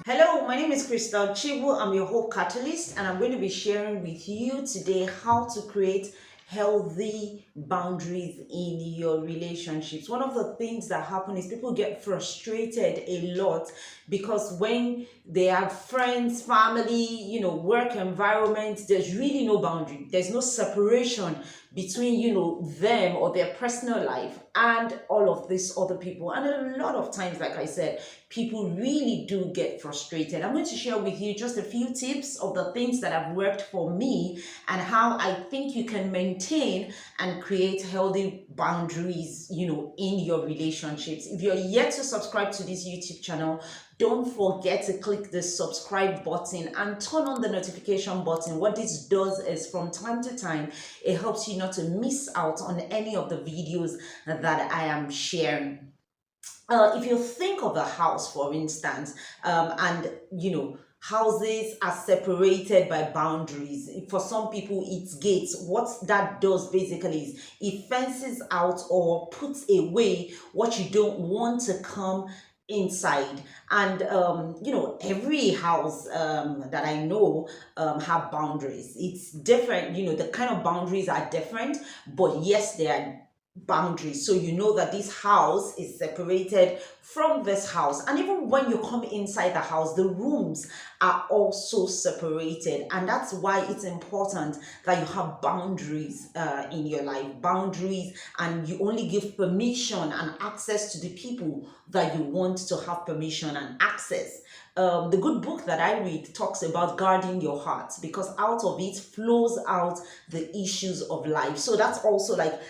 Hello, my name is Crystal Chigbu. I'm your hope catalyst, and I'm going to be sharing with you today how to create healthy boundaries in your relationships. One of the things that happen is people get frustrated a lot because when they have friends, family, work environment, there's really no boundary. There's no separation between, them or their personal life and all of these other people. And a lot of times, like I said, people really do get frustrated. I'm going to share with you just a few tips of the things that have worked for me and how I think you can maintain and create healthy boundaries, in your relationships. If you're yet to subscribe to this YouTube channel, don't forget to click the subscribe button and turn on the notification button. What this does is from time to time, it helps you not to miss out on any of the videos that I am sharing. If you think of a house, for instance, and houses are separated by boundaries. For some people, it's gates. What that does basically is it fences out or puts away what you don't want to come inside. And every house that I know have boundaries. It's different. The kind of boundaries are different, but yes, they are boundaries. So you know that this house is separated from this house, and even when you come inside the house, the rooms are also separated. And that's why it's important that you have boundaries in your life, boundaries, and you only give permission and access to the people that you want to have permission and access. The good book that I read talks about guarding your heart, because out of it flows out the issues of life. So that's also like,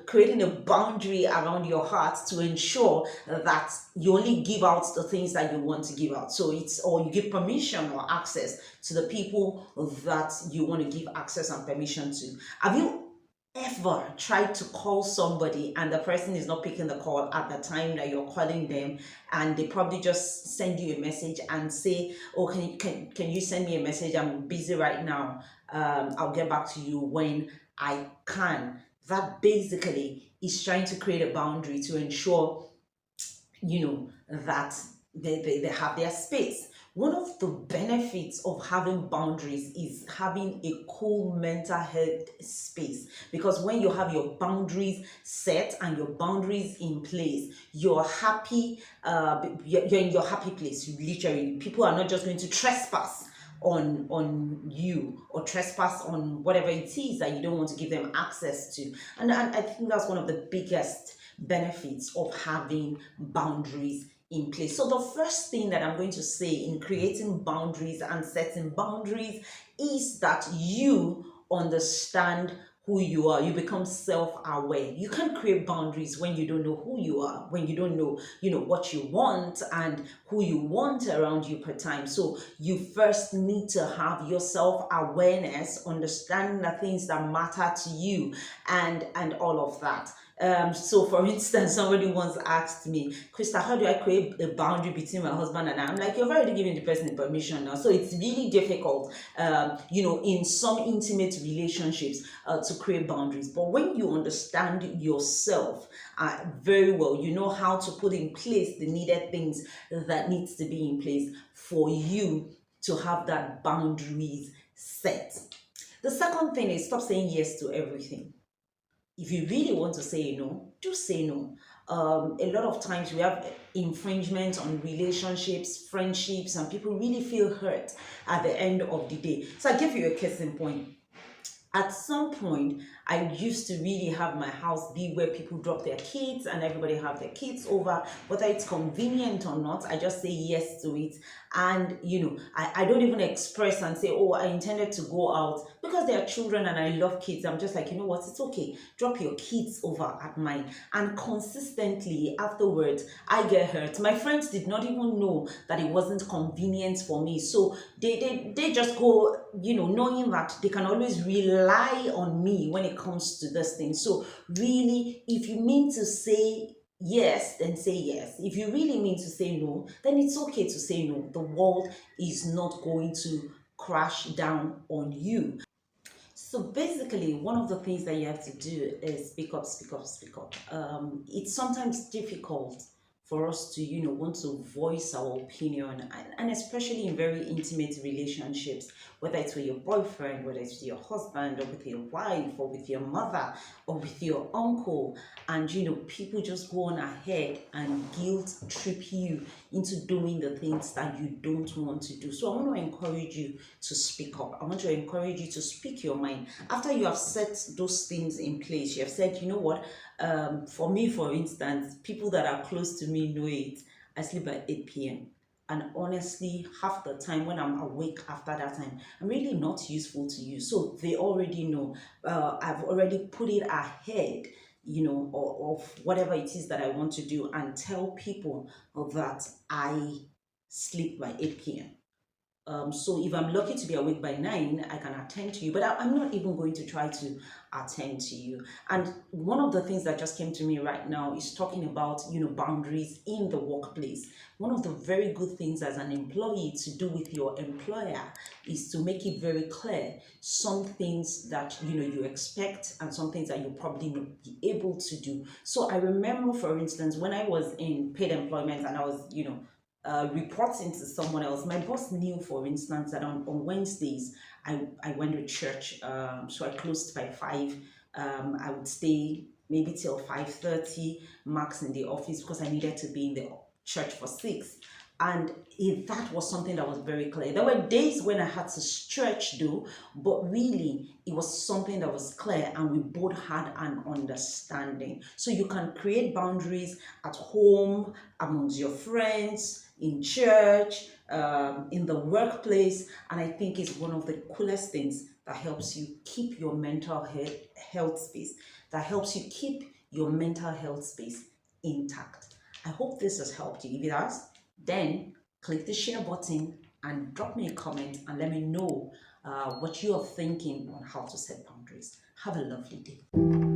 creating a boundary around your heart to ensure that you only give out the things that you want to give out. So or you give permission or access to the people that you want to give access and permission to. Have you ever tried to call somebody and the person is not picking the call at the time that you're calling them, and they probably just send you a message and say, oh, can you send me a message, I'm busy right now, I'll get back to you when I can? That basically is trying to create a boundary to ensure that they have their space. One of the benefits of having boundaries is having a cool mental health space, because when you have your boundaries set and your boundaries in place, you're happy, you're in your happy place. Literally, people are not just going to trespass on you or trespass on whatever it is that you don't want to give them access to. And I think that's one of the biggest benefits of having boundaries in place. So the first thing that I'm going to say in creating boundaries and setting boundaries is that you understand who you are. You become self-aware. You can't create boundaries when you don't know who you are, when you don't know, what you want and who you want around you per time. So you first need to have your self-awareness, understanding the things that matter to you and all of that. So for instance, somebody once asked me, Krista, how do I create a boundary between my husband and I? I'm like, you've already given the person permission now. So it's really difficult, in some intimate relationships to create boundaries. But when you understand yourself very well, you know how to put in place the needed things that needs to be in place for you to have that boundaries set. The second thing is stop saying yes to everything. If you really want to say no, just say no. A lot of times we have infringement on relationships, friendships, and people really feel hurt at the end of the day. So I give you a case in point. At some point, I used to really have my house be where people drop their kids and everybody have their kids over. Whether it's convenient or not, I just say yes to it. And, I don't even express and say, oh, I intended to go out, because they are children and I love kids. I'm just like, you know what, it's okay. Drop your kids over at mine. And consistently afterwards, I get hurt. My friends did not even know that it wasn't convenient for me. So they just go, knowing that they can always rely on me when it comes to this thing. So really, if you mean to say yes, then say yes. If you really mean to say no, then it's okay to say no. The world is not going to crash down on you. So basically, one of the things that you have to do is speak up, speak up, speak up. It's sometimes difficult for us to, want to voice our opinion, and especially in very intimate relationships, whether it's with your boyfriend, whether it's with your husband, or with your wife, or with your mother, or with your uncle. And people just go on ahead and guilt trip you into doing the things that you don't want to do. So I want to encourage you to speak up. I want to encourage you to speak your mind. After you have set those things in place, you have said, you know what, for me, for instance, people that are close to me know it. I sleep by 8 p.m. And honestly, half the time when I'm awake after that time, I'm really not useful to you. So they already know. I've already put it ahead, of whatever it is that I want to do, and tell people that I sleep by 8 p.m. So if I'm lucky to be awake by 9, I can attend to you, but I'm not even going to try to attend to you. And one of the things that just came to me right now is talking about, boundaries in the workplace. One of the very good things as an employee to do with your employer is to make it very clear some things that, you expect, and some things that you probably not be able to do. So I remember, for instance, when I was in paid employment and I was, reporting to someone else. My boss knew, for instance, that on Wednesdays I went to church. So I closed by 5. I would stay maybe till 5:30 max in the office because I needed to be in the church for 6. And that was something that was very clear. There were days when I had to stretch though, but really it was something that was clear, and we both had an understanding. So you can create boundaries at home, amongst your friends, in church, in the workplace. And I think it's one of the coolest things that helps you keep your mental health space, that helps you keep your mental health space intact. I hope this has helped you. If it has, then click the share button and drop me a comment and let me know what you are thinking on how to set boundaries. Have a lovely day.